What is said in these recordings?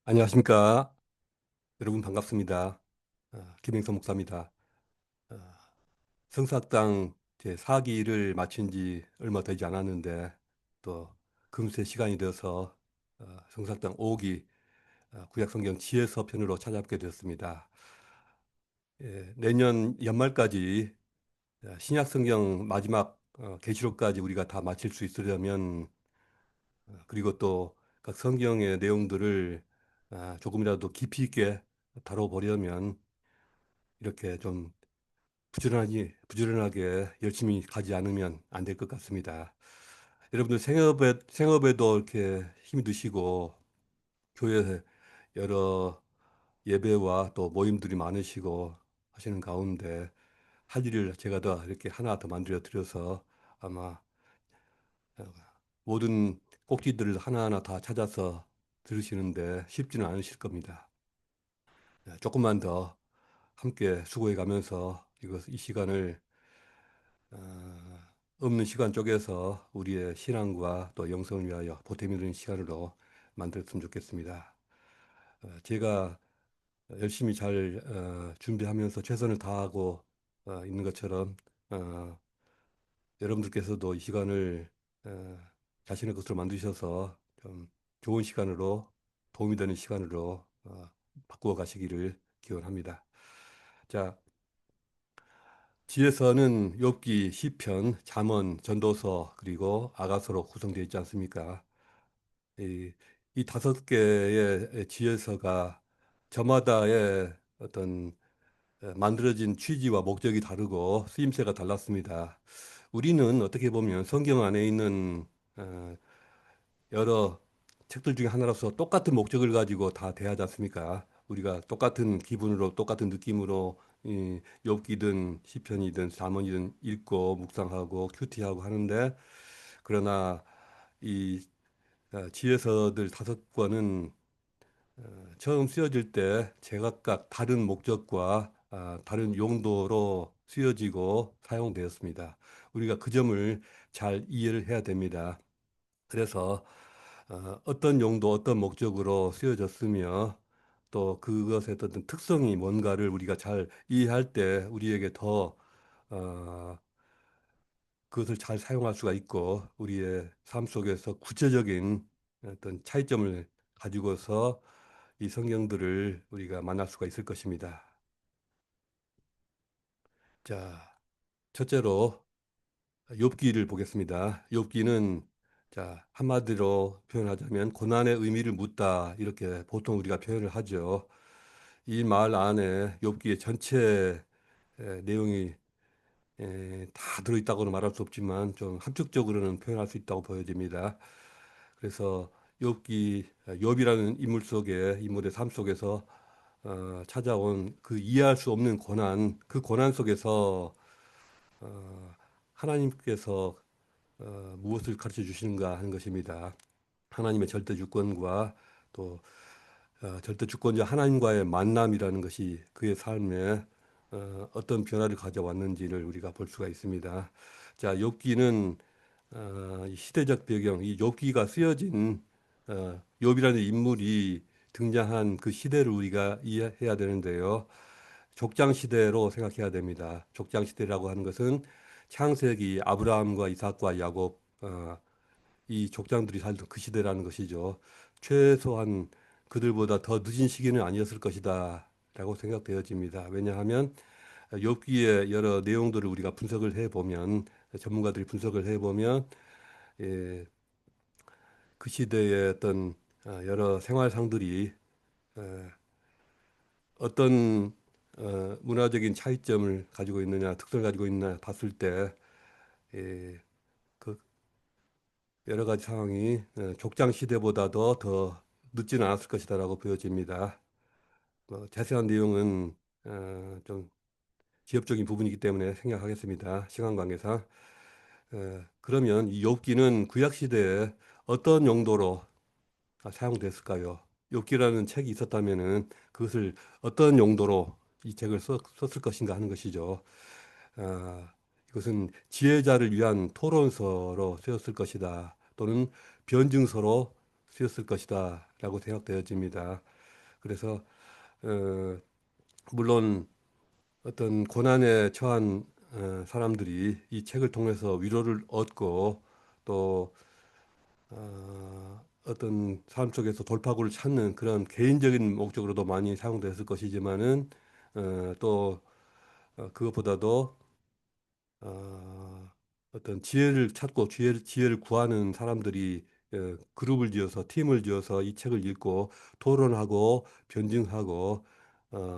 안녕하십니까. 여러분 반갑습니다. 김행선 목사입니다. 아, 성사학당 제 4기를 마친 지 얼마 되지 않았는데 또 금세 시간이 되어서 성사학당 5기 구약성경 지혜서 편으로 찾아뵙게 되었습니다. 예, 내년 연말까지 신약성경 마지막 계시록까지 우리가 다 마칠 수 있으려면 그리고 또 각 성경의 내용들을 조금이라도 깊이 있게 다뤄보려면 이렇게 좀 부지런하게 열심히 가지 않으면 안 될 것 같습니다. 여러분들 생업에도 이렇게 힘이 드시고, 교회 여러 예배와 또 모임들이 많으시고 하시는 가운데 할 일을 제가 더 이렇게 하나 더 만들어 드려서 아마 어, 모든 꼭지들을 하나하나 다 찾아서 들으시는데 쉽지는 않으실 겁니다. 조금만 더 함께 수고해 가면서 이 시간을 어, 없는 시간 쪽에서 우리의 신앙과 또 영성을 위하여 보탬이 되는 시간으로 만들었으면 좋겠습니다. 제가 열심히 잘 준비하면서 최선을 다하고 있는 것처럼 어, 여러분들께서도 이 시간을 어, 자신의 것으로 만드셔서 좀 좋은 시간으로 도움이 되는 시간으로 바꾸어 가시기를 기원합니다. 자, 지에서는 욥기, 시편, 잠언, 전도서 그리고 아가서로 구성되어 있지 않습니까? 이, 이 5개의 지에서가 저마다의 어떤 만들어진 취지와 목적이 다르고 쓰임새가 달랐습니다. 우리는 어떻게 보면 성경 안에 있는 어, 여러 책들 중에 하나로서 똑같은 목적을 가지고 다 대하지 않습니까? 우리가 똑같은 기분으로 똑같은 느낌으로 이 욥기든 시편이든 잠언이든 읽고 묵상하고 큐티하고 하는데 그러나 이 지혜서들 5권은 처음 쓰여질 때 제각각 다른 목적과 다른 용도로 쓰여지고 사용되었습니다. 우리가 그 점을 잘 이해를 해야 됩니다. 그래서 어떤 용도, 어떤 목적으로 쓰여졌으며 또 그것의 어떤 특성이 뭔가를 우리가 잘 이해할 때 우리에게 더 어, 그것을 잘 사용할 수가 있고 우리의 삶 속에서 구체적인 어떤 차이점을 가지고서 이 성경들을 우리가 만날 수가 있을 것입니다. 자, 첫째로 욥기를 보겠습니다. 욥기는 자, 한마디로 표현하자면 고난의 의미를 묻다 이렇게 보통 우리가 표현을 하죠. 이 말 안에 욥기의 전체 내용이 다 들어있다고는 말할 수 없지만 좀 함축적으로는 표현할 수 있다고 보여집니다. 그래서 욥이라는 인물의 삶 속에서 찾아온 그 이해할 수 없는 고난, 그 고난 속에서 어, 하나님께서 무엇을 가르쳐 주시는가 하는 것입니다. 하나님의 절대 주권과 또 절대 주권자 하나님과의 만남이라는 것이 그의 삶에 어떤 변화를 가져왔는지를 우리가 볼 수가 있습니다. 자, 욥기는 이 시대적 배경, 이 욥기가 쓰여진 욥이라는 인물이 등장한 그 시대를 우리가 이해해야 되는데요. 족장 시대로 생각해야 됩니다. 족장 시대라고 하는 것은 창세기 아브라함과 이삭과 야곱 이 족장들이 살던 그 시대라는 것이죠. 최소한 그들보다 더 늦은 시기는 아니었을 것이다. 라고 생각되어집니다. 왜냐하면 욥기의 여러 내용들을 우리가 분석을 해보면 전문가들이 분석을 해보면 예, 그 시대의 어떤 여러 생활상들이 어, 어떤 문화적인 차이점을 가지고 있느냐, 특성을 가지고 있느냐 봤을 때 예, 그 여러 가지 상황이 족장 시대보다도 더 늦지는 않았을 것이다라고 보여집니다. 자세한 내용은 좀 지엽적인 부분이기 때문에 생략하겠습니다. 시간 관계상. 그러면 이 욥기는 구약 시대에 어떤 용도로 사용됐을까요? 욥기라는 책이 있었다면은 그것을 어떤 용도로 이 책을 썼을 것인가 하는 것이죠. 이것은 지혜자를 위한 토론서로 쓰였을 것이다. 또는 변증서로 쓰였을 것이다. 라고 생각되어집니다. 그래서 어, 물론 어떤 고난에 처한 사람들이 이 책을 통해서 위로를 얻고 또 어떤 삶 속에서 돌파구를 찾는 그런 개인적인 목적으로도 많이 사용됐을 것이지만은 또 그것보다도 어떤 지혜를 찾고 지혜를 구하는 사람들이 그룹을 지어서 팀을 지어서 이 책을 읽고 토론하고 변증하고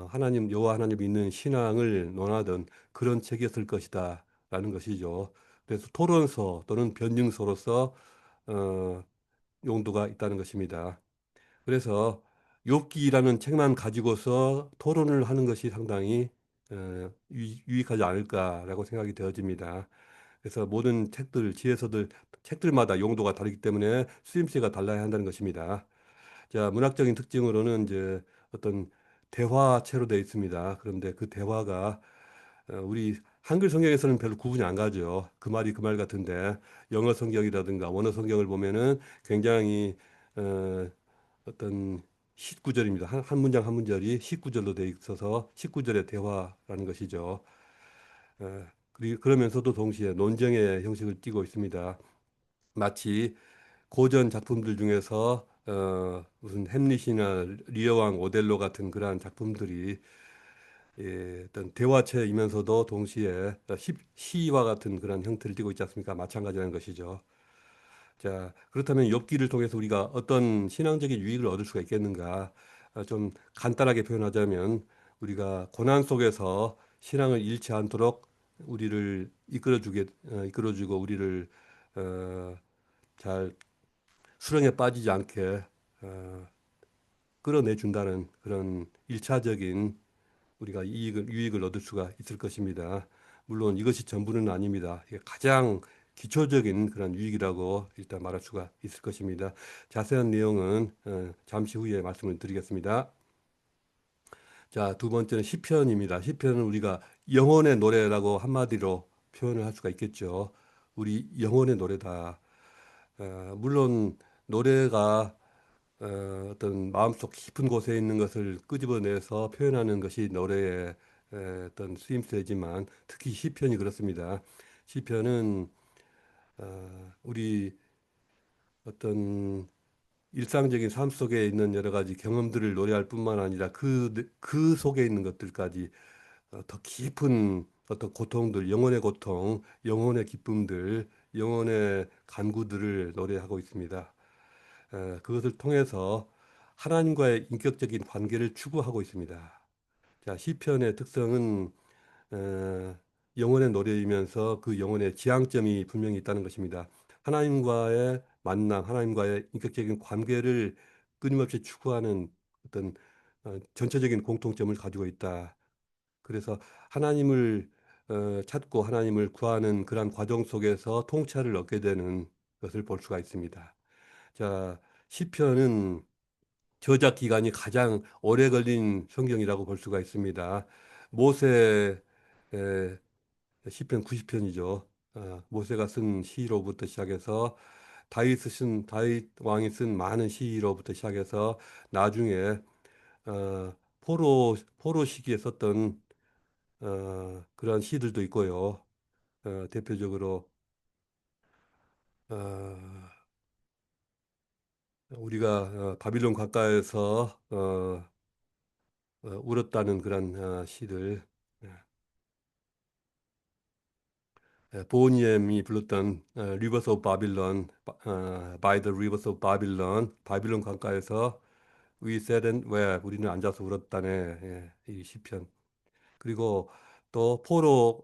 하나님 여호와 하나님 믿는 신앙을 논하던 그런 책이었을 것이다라는 것이죠. 그래서 토론서 또는 변증서로서 어, 용도가 있다는 것입니다. 그래서 욥기라는 책만 가지고서 토론을 하는 것이 상당히 유익하지 않을까라고 생각이 되어집니다. 그래서 모든 책들, 지혜서들, 책들마다 용도가 다르기 때문에 쓰임새가 달라야 한다는 것입니다. 자, 문학적인 특징으로는 이제 어떤 대화체로 되어 있습니다. 그런데 그 대화가 우리 한글 성경에서는 별로 구분이 안 가죠. 그 말이 그 말 같은데 영어 성경이라든가 원어 성경을 보면은 굉장히 어, 어떤 19절입니다. 한 문장 한 문절이 19절로 되어 있어서 19절의 대화라는 것이죠. 그리고 그러면서도 동시에 논쟁의 형식을 띠고 있습니다. 마치 고전 작품들 중에서 무슨 햄릿이나 리어왕 오델로 같은 그러한 작품들이 어떤 대화체이면서도 동시에 시와 같은 그런 형태를 띠고 있지 않습니까? 마찬가지라는 것이죠. 자, 그렇다면 욥기를 통해서 우리가 어떤 신앙적인 유익을 얻을 수가 있겠는가? 좀 간단하게 표현하자면 우리가 고난 속에서 신앙을 잃지 않도록 우리를 이끌어주고 우리를 어, 잘 수렁에 빠지지 않게 어, 끌어내준다는 그런 일차적인 우리가 유익을 얻을 수가 있을 것입니다. 물론 이것이 전부는 아닙니다. 이게 가장 기초적인 그런 유익이라고 일단 말할 수가 있을 것입니다. 자세한 내용은 잠시 후에 말씀을 드리겠습니다. 자, 두 번째는 시편입니다. 시편은 우리가 영혼의 노래라고 한마디로 표현을 할 수가 있겠죠. 우리 영혼의 노래다. 물론 노래가 어떤 마음속 깊은 곳에 있는 것을 끄집어내서 표현하는 것이 노래의 어떤 쓰임새지만 특히 시편이 그렇습니다. 시편은 우리 어떤 일상적인 삶 속에 있는 여러 가지 경험들을 노래할 뿐만 아니라 그 속에 있는 것들까지 더 깊은 어떤 고통들, 영혼의 고통, 영혼의 기쁨들, 영혼의 간구들을 노래하고 있습니다. 그것을 통해서 하나님과의 인격적인 관계를 추구하고 있습니다. 자, 시편의 특성은 어, 영혼의 노래이면서 그 영혼의 지향점이 분명히 있다는 것입니다. 하나님과의 만남, 하나님과의 인격적인 관계를 끊임없이 추구하는 어떤 전체적인 공통점을 가지고 있다. 그래서 하나님을 찾고 하나님을 구하는 그러한 과정 속에서 통찰을 얻게 되는 것을 볼 수가 있습니다. 자, 시편은 저작 기간이 가장 오래 걸린 성경이라고 볼 수가 있습니다. 모세 시편 90편이죠. 모세가 쓴 시로부터 시작해서 다윗 왕이 쓴 많은 시로부터 시작해서 나중에 포로 시기에 썼던 그런 시들도 있고요. 대표적으로 어, 우리가 바빌론 가까이에서 울었다는 그런 시들, 보니엠이 불렀던 Rivers of Babylon, By the Rivers of Babylon, 바빌론 강가에서 We sat and wept, 우리는 앉아서 울었다네, 이 시편. 그리고 또 포로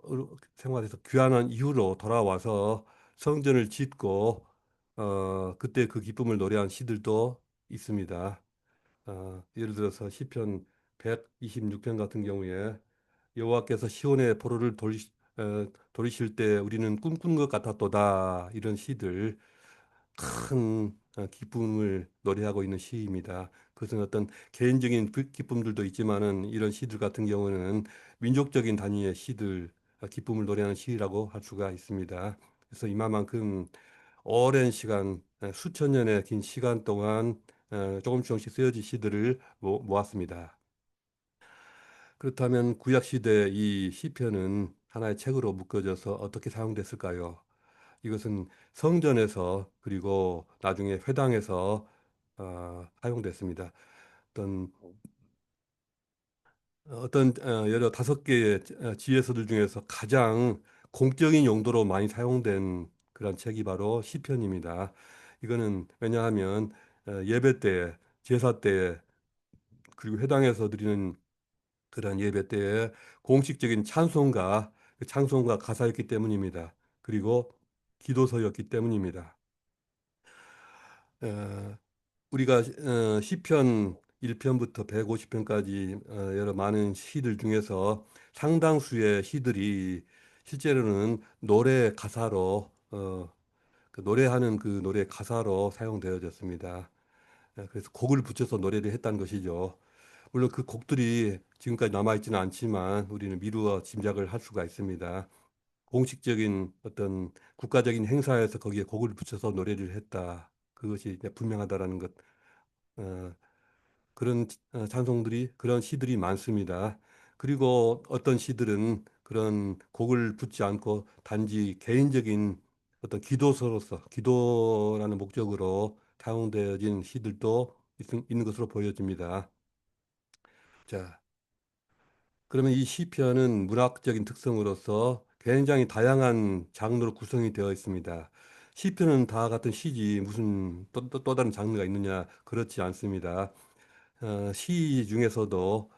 생활에서 귀환한 이후로 돌아와서 성전을 짓고 그때 그 기쁨을 노래한 시들도 있습니다. 예를 들어서 시편 126편 같은 경우에 여호와께서 시온의 포로를 돌이실 때 우리는 꿈꾼 것 같았도다 이런 시들 큰 기쁨을 노래하고 있는 시입니다. 그것은 어떤 개인적인 기쁨들도 있지만은 이런 시들 같은 경우는 민족적인 단위의 시들 기쁨을 노래하는 시라고 할 수가 있습니다. 그래서 이만큼 오랜 시간 수천 년의 긴 시간 동안 조금씩 조금씩 쓰여진 시들을 모았습니다. 그렇다면 구약 시대 이 시편은 하나의 책으로 묶어져서 어떻게 사용됐을까요? 이것은 성전에서 그리고 나중에 회당에서 사용됐습니다. 어떤 여러 다섯 개의 지혜서들 중에서 가장 공적인 용도로 많이 사용된 그런 책이 바로 시편입니다. 이거는 왜냐하면 예배 때, 제사 때, 그리고 회당에서 드리는 그런 예배 때에 공식적인 찬송가, 그 찬송가 가사였기 때문입니다. 그리고 기도서였기 때문입니다. 어, 우리가 시편 1편부터 150편까지 여러 많은 시들 중에서 상당수의 시들이 실제로는 노래 가사로 그 노래하는 그 노래 가사로 사용되어졌습니다. 그래서 곡을 붙여서 노래를 했다는 것이죠. 물론 그 곡들이 지금까지 남아있지는 않지만 우리는 미루어 짐작을 할 수가 있습니다. 공식적인 어떤 국가적인 행사에서 거기에 곡을 붙여서 노래를 했다. 그것이 이제 분명하다라는 것. 어, 그런 찬송들이 그런 시들이 많습니다. 그리고 어떤 시들은 그런 곡을 붙지 않고 단지 개인적인 어떤 기도서로서 기도라는 목적으로 사용되어진 시들도 있는 것으로 보여집니다. 자, 그러면 이 시편은 문학적인 특성으로서 굉장히 다양한 장르로 구성이 되어 있습니다. 시편은 다 같은 시지 무슨 또 다른 장르가 있느냐? 그렇지 않습니다. 시 중에서도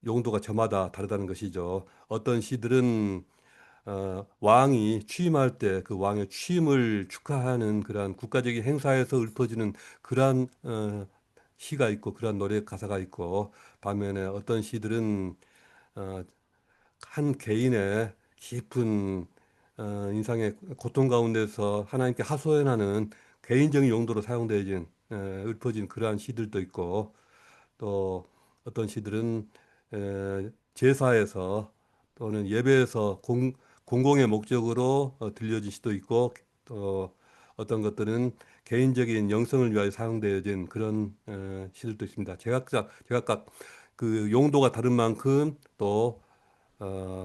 용도가 저마다 다르다는 것이죠. 어떤 시들은 왕이 취임할 때 그 왕의 취임을 축하하는 그러한 국가적인 행사에서 읊어지는 그러한 시가 있고 그러한 노래 가사가 있고 반면에 어떤 시들은 어, 한 개인의 깊은 인상의 고통 가운데서 하나님께 하소연하는 개인적인 용도로 사용되어진 읊어진 그러한 시들도 있고 또 어떤 시들은 제사에서 또는 예배에서 공공의 목적으로 들려진 시도 있고 또 어떤 것들은 개인적인 영성을 위하여 사용되어진 그런 시들도 있습니다. 제각각 그 용도가 다른 만큼 또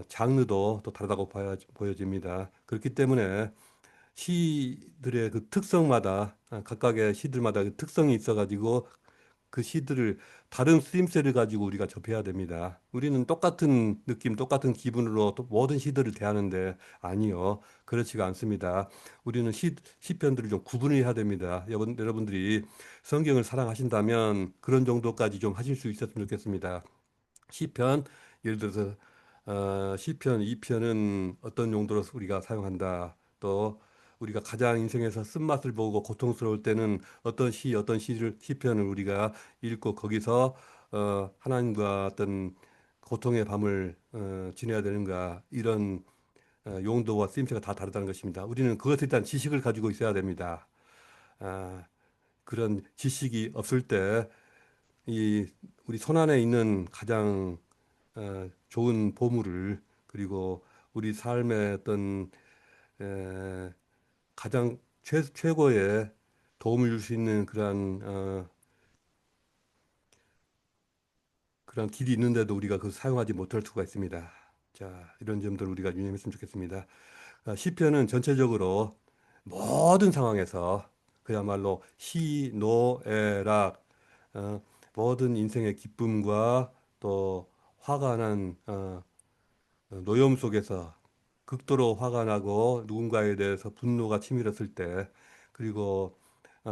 장르도 또 다르다고 보여집니다. 그렇기 때문에 시들의 그 특성마다 각각의 시들마다 그 특성이 있어가지고 그 시들을 다른 쓰임새를 가지고 우리가 접해야 됩니다. 우리는 똑같은 느낌, 똑같은 기분으로 또 모든 시들을 대하는데 아니요. 그렇지가 않습니다. 우리는 시편들을 좀 구분을 해야 됩니다. 여러분들이 성경을 사랑하신다면 그런 정도까지 좀 하실 수 있었으면 좋겠습니다. 시편 예를 들어서 시편 2편은 어떤 용도로 우리가 사용한다. 또 우리가 가장 인생에서 쓴맛을 보고 고통스러울 때는 어떤 시편을 우리가 읽고 거기서 하나님과 어떤 고통의 밤을 지내야 되는가 이런 용도와 쓰임새가 다 다르다는 것입니다. 우리는 그것에 대한 지식을 가지고 있어야 됩니다. 아, 그런 지식이 없을 때 이 우리 손안에 있는 가장 좋은 보물을 그리고 우리 삶의 어떤 에, 가장 최고의 도움을 줄 수 있는 그런 길이 있는데도 우리가 그 사용하지 못할 수가 있습니다. 자, 이런 점들 우리가 유념했으면 좋겠습니다. 시편은 전체적으로 모든 상황에서 그야말로 시, 노, 애, 락 모든 인생의 기쁨과 또 화가 난 노여움 속에서 극도로 화가 나고 누군가에 대해서 분노가 치밀었을 때 그리고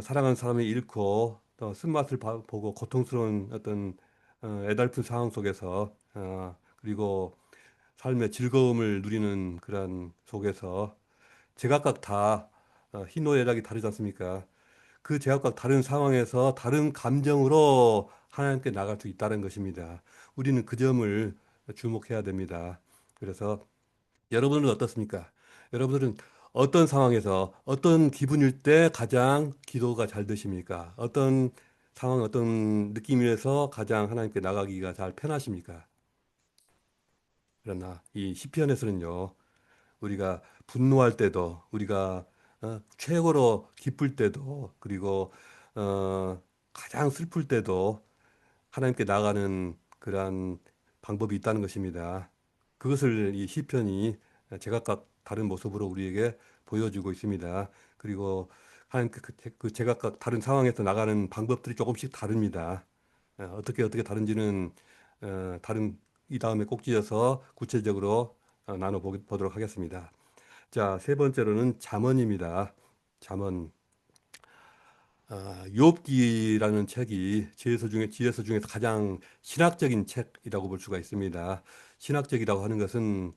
사랑하는 사람이 잃고 또 쓴맛을 보고 고통스러운 어떤 애달픈 상황 속에서 그리고 삶의 즐거움을 누리는 그런 속에서 제각각 다 희노애락이 다르지 않습니까? 그 제각각 다른 상황에서 다른 감정으로 하나님께 나갈 수 있다는 것입니다. 우리는 그 점을 주목해야 됩니다. 그래서 여러분은 어떻습니까? 여러분들은 어떤 상황에서 어떤 기분일 때 가장 기도가 잘 되십니까? 어떤 상황, 어떤 느낌에서 가장 하나님께 나가기가 잘 편하십니까? 그러나 이 시편에서는요, 우리가 분노할 때도, 우리가 최고로 기쁠 때도, 그리고 어, 가장 슬플 때도 하나님께 나가는 그러한 방법이 있다는 것입니다. 그것을 이 시편이 제각각 다른 모습으로 우리에게 보여주고 있습니다. 그리고 하나님 그 제각각 다른 상황에서 나가는 방법들이 조금씩 다릅니다. 어떻게 다른지는 다른 이 다음에 꼭지어서 구체적으로 보도록 하겠습니다. 자, 세 번째로는 잠언입니다. 잠언. 욥기라는 책이 지혜서 중에서 가장 신학적인 책이라고 볼 수가 있습니다. 신학적이라고 하는 것은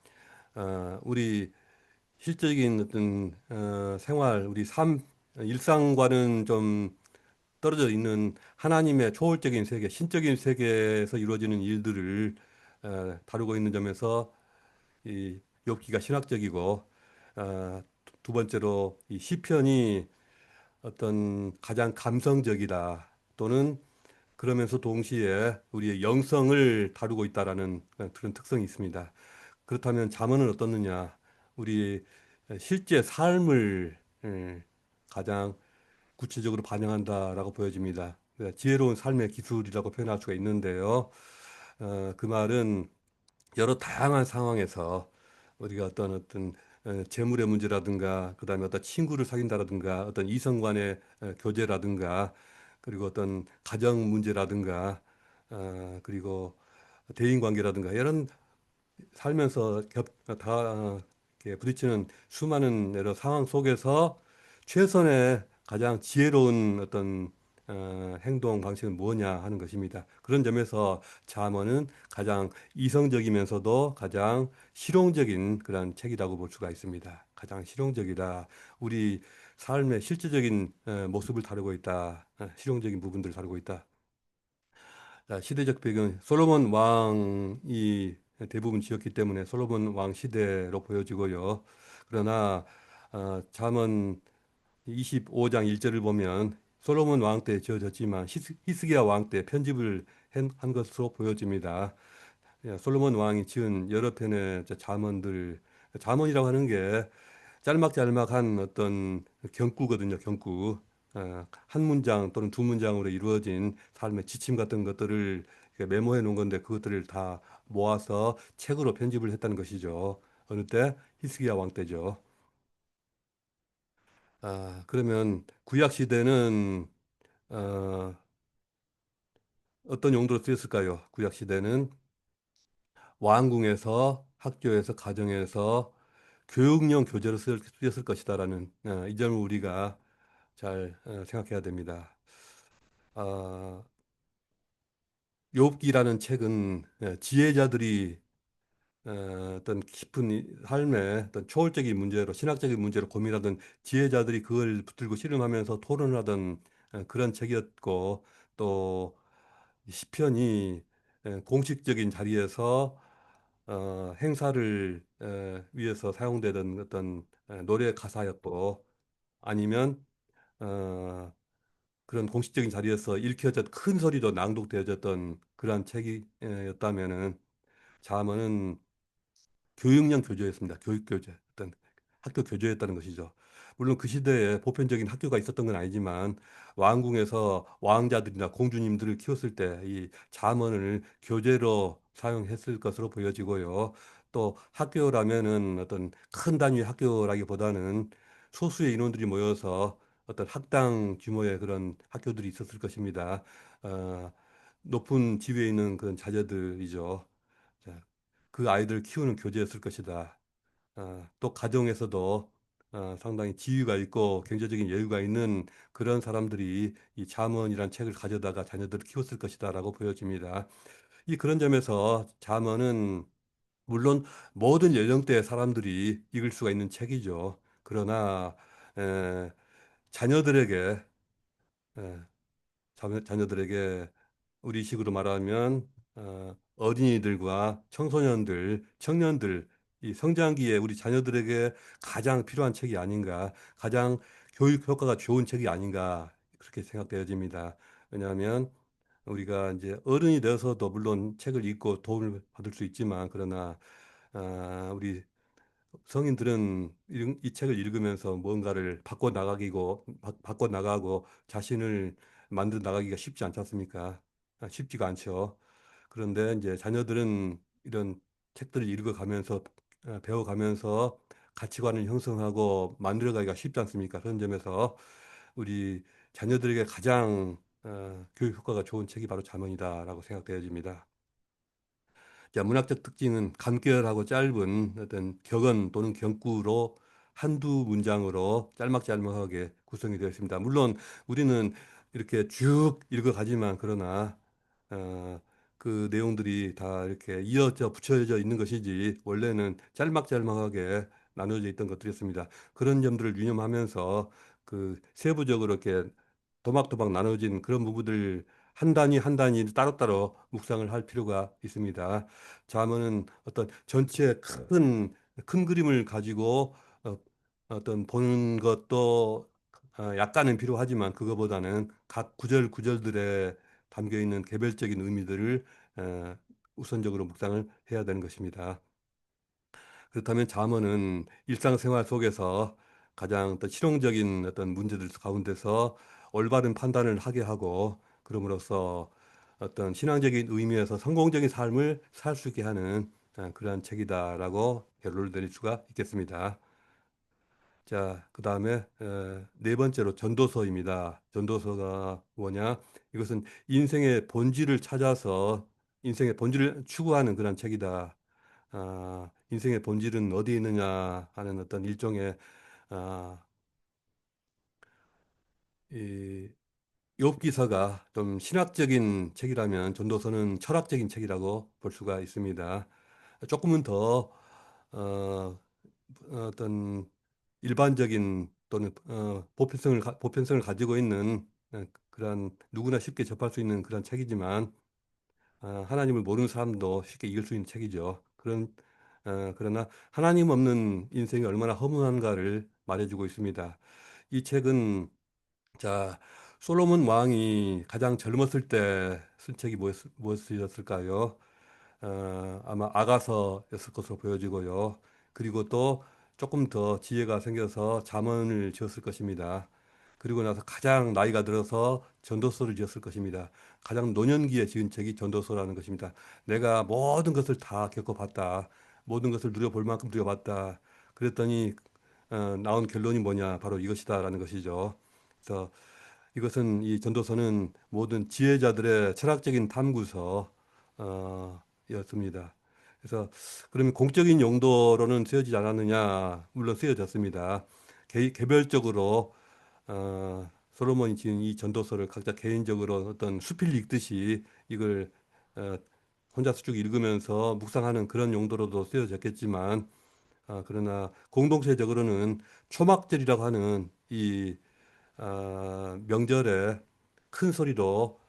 우리 실적인 어떤 생활, 우리 삶, 일상과는 좀 떨어져 있는 하나님의 초월적인 세계, 신적인 세계에서 이루어지는 일들을 다루고 있는 점에서 이 욥기가 신학적이고, 두 번째로 이 시편이 어떤 가장 감성적이다 또는 그러면서 동시에 우리의 영성을 다루고 있다라는 그런 특성이 있습니다. 그렇다면 잠언은 어떻느냐? 우리 실제 삶을 가장 구체적으로 반영한다라고 보여집니다. 지혜로운 삶의 기술이라고 표현할 수가 있는데요. 그 말은 여러 다양한 상황에서 우리가 어떤 재물의 문제라든가 그다음에 어떤 친구를 사귄다라든가 어떤 이성 간의 교제라든가 그리고 어떤 가정 문제라든가 그리고 대인 관계라든가 이런 살면서 이렇게 부딪히는 수많은 여러 상황 속에서 최선의 가장 지혜로운 어떤 행동 방식은 뭐냐 하는 것입니다. 그런 점에서 잠언은 가장 이성적이면서도 가장 실용적인 그런 책이라고 볼 수가 있습니다. 가장 실용적이다. 우리 삶의 실제적인 모습을 다루고 있다. 실용적인 부분들을 다루고 있다. 자, 시대적 배경, 솔로몬 왕이 대부분 지었기 때문에 솔로몬 왕 시대로 보여지고요. 그러나 잠언 25장 1절을 보면 솔로몬 왕 때 지어졌지만 히스기야 왕 때 편집을 한 것으로 보여집니다. 예, 솔로몬 왕이 지은 여러 편의 잠언들, 잠언이라고 하는 게 짤막짤막한 어떤 경구거든요, 경구. 한 문장 또는 두 문장으로 이루어진 삶의 지침 같은 것들을 이렇게 메모해 놓은 건데 그것들을 다 모아서 책으로 편집을 했다는 것이죠. 어느 때? 히스기야 왕 때죠. 그러면 구약 시대는 어, 어떤 용도로 쓰였을까요? 구약 시대는 왕궁에서, 학교에서, 가정에서 교육용 교재로 쓰였을 것이다라는 이 점을 우리가 잘 생각해야 됩니다. 아, 욥기라는 책은 지혜자들이 어떤 깊은 삶의 어떤 초월적인 문제로 신학적인 문제로 고민하던 지혜자들이 그걸 붙들고 씨름하면서 토론을 하던 그런 책이었고 또 시편이 공식적인 자리에서 행사를 위해서 사용되던 어떤 노래 가사였고 아니면 어, 그런 공식적인 자리에서 읽혀졌 큰 소리로 낭독되어졌던 그러한 책이었다면은 잠언은 교육용 교재였습니다. 교육 교재, 어떤 학교 교재였다는 것이죠. 물론 그 시대에 보편적인 학교가 있었던 건 아니지만 왕궁에서 왕자들이나 공주님들을 키웠을 때 이 잠언을 교재로 사용했을 것으로 보여지고요. 또 학교라면은 어떤 큰 단위의 학교라기보다는 소수의 인원들이 모여서 어떤 학당 규모의 그런 학교들이 있었을 것입니다. 어, 높은 지위에 있는 그런 자녀들이죠. 자, 그 아이들 키우는 교재였을 것이다. 또 가정에서도 상당히 지위가 있고 경제적인 여유가 있는 그런 사람들이 이 잠언이란 책을 가져다가 자녀들을 키웠을 것이다라고 보여집니다. 이 그런 점에서 잠언은 물론 모든 연령대의 사람들이 읽을 수가 있는 책이죠. 그러나 에, 자녀들에게 에, 자녀들에게 우리식으로 말하면 어린이들과 청소년들, 청년들 이 성장기에 우리 자녀들에게 가장 필요한 책이 아닌가, 가장 교육 효과가 좋은 책이 아닌가 그렇게 생각되어집니다. 왜냐하면 우리가 이제 어른이 되어서도 물론 책을 읽고 도움을 받을 수 있지만 그러나 우리 성인들은 이 책을 읽으면서 뭔가를 바꿔 나가고 자신을 만들어 나가기가 쉽지 않지 않습니까? 쉽지가 않죠. 그런데 이제 자녀들은 이런 책들을 읽어가면서 배워가면서 가치관을 형성하고 만들어가기가 쉽지 않습니까? 그런 점에서 우리 자녀들에게 가장 교육 효과가 좋은 책이 바로 잠언이다라고 생각되어집니다. 자, 문학적 특징은 간결하고 짧은 어떤 격언 또는 경구로 한두 문장으로 짤막짤막하게 구성이 되어 있습니다. 물론 우리는 이렇게 쭉 읽어가지만 그러나 어, 그 내용들이 다 이렇게 이어져 붙여져 있는 것이지 원래는 짤막짤막하게 나눠져 있던 것들이었습니다. 그런 점들을 유념하면서 그 세부적으로 이렇게 도막도막 나눠진 그런 부분들 한 단위 한 단위 따로따로 묵상을 할 필요가 있습니다. 자문은 어떤 전체 큰 그림을 가지고 어, 어떤 보는 것도 약간은 필요하지만 그거보다는 각 구절 구절들에 담겨 있는 개별적인 의미들을 어, 우선적으로 묵상을 해야 되는 것입니다. 그렇다면 잠언은 일상생활 속에서 가장 어떤 실용적인 어떤 문제들 가운데서 올바른 판단을 하게 하고 그럼으로써 어떤 신앙적인 의미에서 성공적인 삶을 살 수 있게 하는 그러한 책이다라고 결론을 내릴 수가 있겠습니다. 자, 그 다음에 네 번째로 전도서입니다. 전도서가 뭐냐? 이것은 인생의 본질을 찾아서 인생의 본질을 추구하는 그런 책이다. 인생의 본질은 어디에 있느냐 하는 어떤 일종의 아, 이 욥기서가 좀 신학적인 책이라면 전도서는 철학적인 책이라고 볼 수가 있습니다. 조금은 더 어떤 일반적인 또는 보편성을 가지고 있는 그런 누구나 쉽게 접할 수 있는 그런 책이지만 하나님을 모르는 사람도 쉽게 읽을 수 있는 책이죠. 그러나 하나님 없는 인생이 얼마나 허무한가를 말해주고 있습니다. 이 책은 자, 솔로몬 왕이 가장 젊었을 때 쓴 책이 무엇이었을까요? 아마 아가서였을 것으로 보여지고요. 그리고 또 조금 더 지혜가 생겨서 잠언을 지었을 것입니다. 그리고 나서 가장 나이가 들어서 전도서를 지었을 것입니다. 가장 노년기에 지은 책이 전도서라는 것입니다. 내가 모든 것을 다 겪어봤다. 모든 것을 누려볼 만큼 누려봤다. 그랬더니 나온 결론이 뭐냐? 바로 이것이다라는 것이죠. 그래서 이것은 이 전도서는 모든 지혜자들의 철학적인 탐구서 였습니다. 그래서 그러면 공적인 용도로는 쓰여지지 않았느냐? 물론 쓰여졌습니다. 개별적으로 솔로몬이 지은 이 전도서를 각자 개인적으로 어떤 수필 읽듯이 이걸 어, 혼자서 쭉 읽으면서 묵상하는 그런 용도로도 쓰여졌겠지만 그러나 공동체적으로는 초막절이라고 하는 이 명절에 큰 소리로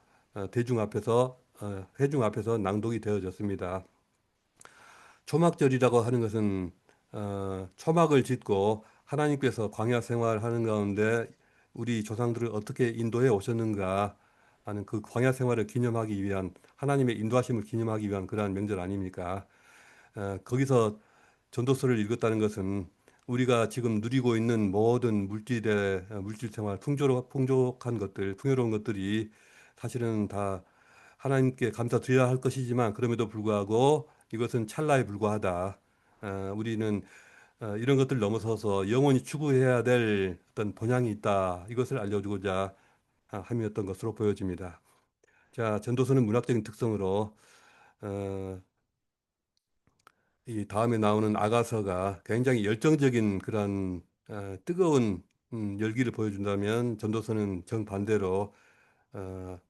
회중 앞에서 낭독이 되어졌습니다. 초막절이라고 하는 것은 초막을 짓고 하나님께서 광야 생활하는 가운데 우리 조상들을 어떻게 인도해 오셨는가 하는 그 광야 생활을 기념하기 위한 하나님의 인도하심을 기념하기 위한 그러한 명절 아닙니까? 거기서 전도서를 읽었다는 것은 우리가 지금 누리고 있는 모든 물질 생활, 풍족한 것들, 풍요로운 것들이 사실은 다 하나님께 감사드려야 할 것이지만 그럼에도 불구하고 이것은 찰나에 불과하다. 우리는 이런 것들 넘어서서 영원히 추구해야 될 어떤 본향이 있다. 이것을 알려주고자 함이었던 것으로 보여집니다. 자, 전도서는 문학적인 특성으로 어, 이 다음에 나오는 아가서가 굉장히 열정적인 그런 뜨거운 열기를 보여준다면 전도서는 정반대로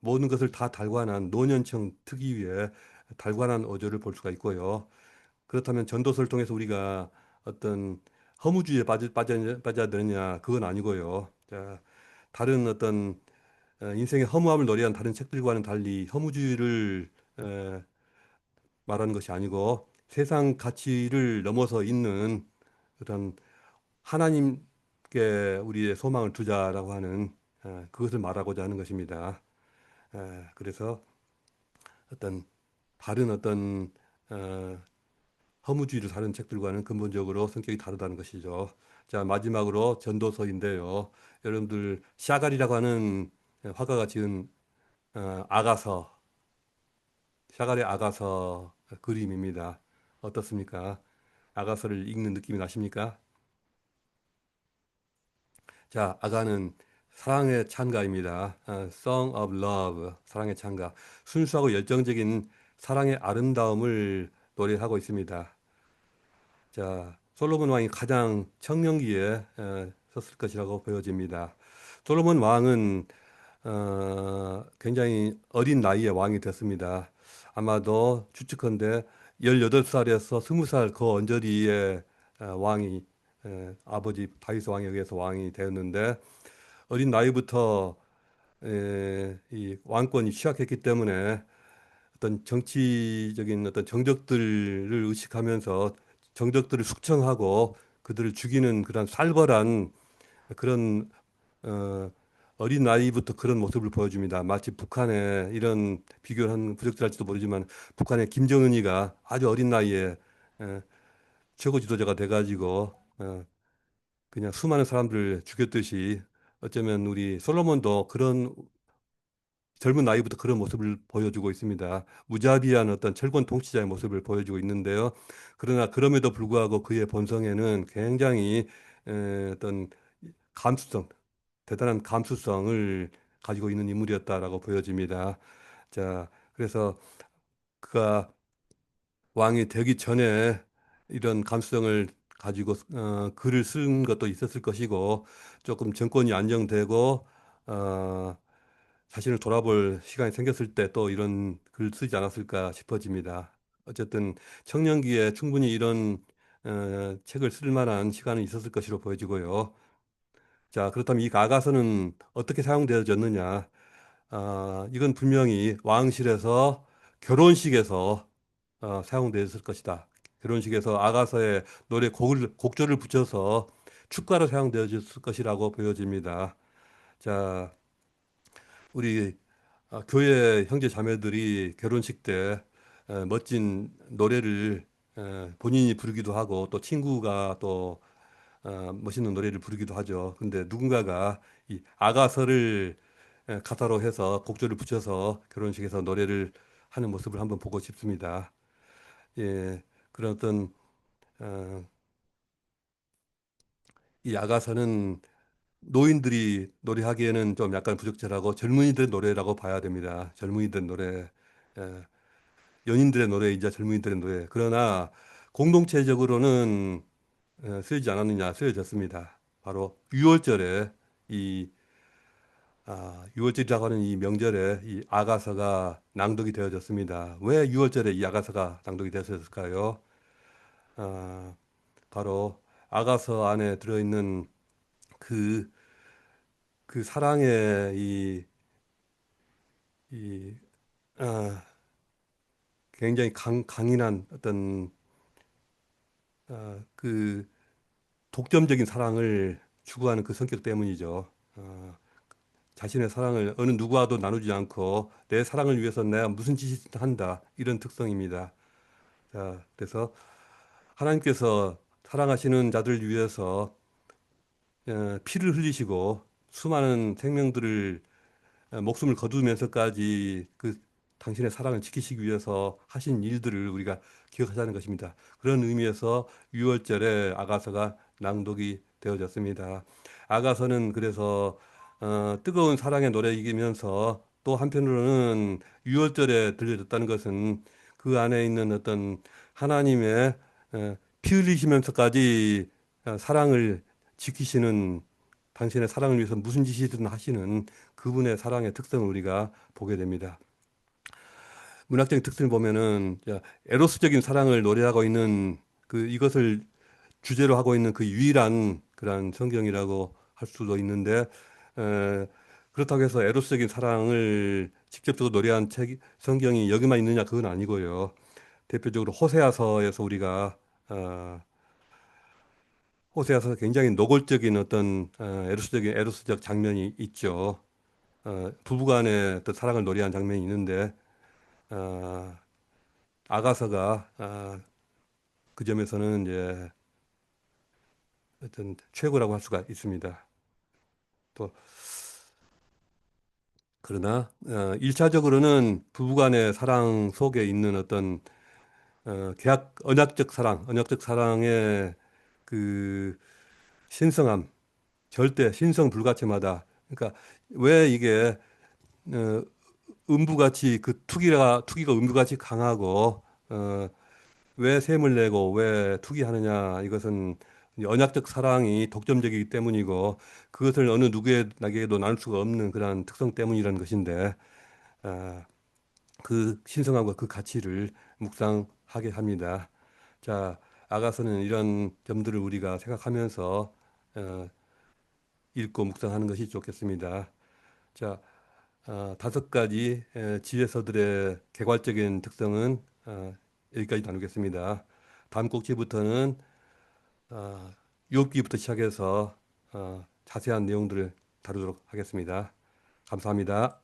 모든 것을 다 달관한 노년층 특유의 달관한 어조를 볼 수가 있고요. 그렇다면 전도서를 통해서 우리가 어떤 허무주의에 빠져야 되느냐 그건 아니고요. 자, 다른 어떤 인생의 허무함을 노래한 다른 책들과는 달리 허무주의를 말하는 것이 아니고 세상 가치를 넘어서 있는 그런 하나님께 우리의 소망을 두자라고 하는 그것을 말하고자 하는 것입니다. 그래서 어떤 다른 어떤 어, 허무주의를 다른 책들과는 근본적으로 성격이 다르다는 것이죠. 자, 마지막으로 전도서인데요. 여러분들 샤갈이라고 하는 화가가 지은 아가서, 샤갈의 아가서 그림입니다. 어떻습니까? 아가서를 읽는 느낌이 나십니까? 자, 아가는 사랑의 찬가입니다. Song of Love, 사랑의 찬가. 순수하고 열정적인 사랑의 아름다움을 노래하고 있습니다. 자, 솔로몬 왕이 가장 청년기에 썼을 것이라고 보여집니다. 솔로몬 왕은 굉장히 어린 나이에 왕이 됐습니다. 아마도 추측컨대 18살에서 20살 그 언저리에 왕이 아버지 다윗 왕에 의해서 왕이 되었는데 어린 나이부터 이 왕권이 취약했기 때문에 어떤 정치적인 어떤 정적들을 의식하면서 정적들을 숙청하고 그들을 죽이는 그런 살벌한 그런 어, 어린 나이부터 그런 모습을 보여줍니다. 마치 북한의 이런 비교를 한 부적절할지도 모르지만 북한의 김정은이가 아주 어린 나이에 에, 최고 지도자가 돼가지고 그냥 수많은 사람들을 죽였듯이 어쩌면 우리 솔로몬도 그런 젊은 나이부터 그런 모습을 보여주고 있습니다. 무자비한 어떤 철권 통치자의 모습을 보여주고 있는데요. 그러나 그럼에도 불구하고 그의 본성에는 굉장히 어떤 감수성, 대단한 감수성을 가지고 있는 인물이었다라고 보여집니다. 자, 그래서 그가 왕이 되기 전에 이런 감수성을 가지고 글을 쓴 것도 있었을 것이고 조금 정권이 안정되고 자신을 돌아볼 시간이 생겼을 때 또 이런 글 쓰지 않았을까 싶어집니다. 어쨌든 청년기에 충분히 이런 책을 쓸 만한 시간은 있었을 것으로 보여지고요. 자, 그렇다면 이 아가서는 어떻게 사용되어졌느냐? 이건 분명히 왕실에서 결혼식에서 사용되었을 것이다. 결혼식에서 아가서의 곡조를 붙여서 축가로 사용되어졌을 것이라고 보여집니다. 자, 우리 교회 형제 자매들이 결혼식 때 멋진 노래를 본인이 부르기도 하고 또 친구가 또 멋있는 노래를 부르기도 하죠. 근데 누군가가 이 아가서를 가사로 해서 곡조를 붙여서 결혼식에서 노래를 하는 모습을 한번 보고 싶습니다. 예, 그런 어떤 어, 이 아가서는 노인들이 노래하기에는 좀 약간 부적절하고 젊은이들 노래라고 봐야 됩니다. 젊은이들 노래, 예, 연인들의 노래이자 젊은이들의 노래. 그러나 공동체적으로는 쓰이지 않았느냐, 쓰여졌습니다. 바로 6월절에 이 6월절이라고 하는 이 명절에 이 아가서가 낭독이 되어졌습니다. 왜 6월절에 이 아가서가 낭독이 되었을까요? 아, 바로 아가서 안에 들어있는 그, 그 사랑의 이, 아, 굉장히 강인한 어떤 그 독점적인 사랑을 추구하는 그 성격 때문이죠. 자신의 사랑을 어느 누구와도 나누지 않고 내 사랑을 위해서 내가 무슨 짓을 한다. 이런 특성입니다. 자, 그래서 하나님께서 사랑하시는 자들을 위해서 피를 흘리시고 수많은 생명들을 목숨을 거두면서까지 그 당신의 사랑을 지키시기 위해서 하신 일들을 우리가 기억하자는 것입니다. 그런 의미에서 6월절에 아가서가 낭독이 되어졌습니다. 아가서는 그래서 뜨거운 사랑의 노래이면서 또 한편으로는 6월절에 들려졌다는 것은 그 안에 있는 어떤 하나님의 피 흘리시면서까지 사랑을 지키시는 당신의 사랑을 위해서 무슨 짓이든 하시는 그분의 사랑의 특성을 우리가 보게 됩니다. 문학적인 특성을 보면은 에로스적인 사랑을 노래하고 있는 그 이것을 주제로 하고 있는 그 유일한 그런 성경이라고 할 수도 있는데 에, 그렇다고 해서 에로스적인 사랑을 직접적으로 노래한 책 성경이 여기만 있느냐 그건 아니고요. 대표적으로 호세아서에서 우리가 호세아서 굉장히 노골적인 어떤 에로스적 장면이 있죠. 부부간의 어떤 사랑을 노래한 장면이 있는데 어, 아가서가 그 점에서는 이제 어떤 최고라고 할 수가 있습니다. 또 그러나 1차적으로는 부부간의 사랑 속에 있는 어떤 계약 언약적 사랑, 언약적 사랑의 그 신성함, 절대 신성 불가침하다. 그러니까 왜 이게 어, 음부같이 그 투기가 음부같이 강하고 왜 셈을 내고 왜 투기하느냐? 이것은 이제 언약적 사랑이 독점적이기 때문이고 그것을 어느 누구에게도 나눌 수가 없는 그러한 특성 때문이라는 것인데 아, 그 신성함과 그 가치를 묵상하게 합니다. 자, 아가서는 이런 점들을 우리가 생각하면서 읽고 묵상하는 것이 좋겠습니다. 자, 다섯 가지 지혜서들의 개괄적인 특성은 여기까지 나누겠습니다. 다음 꼭지부터는 욥기부터 시작해서 자세한 내용들을 다루도록 하겠습니다. 감사합니다.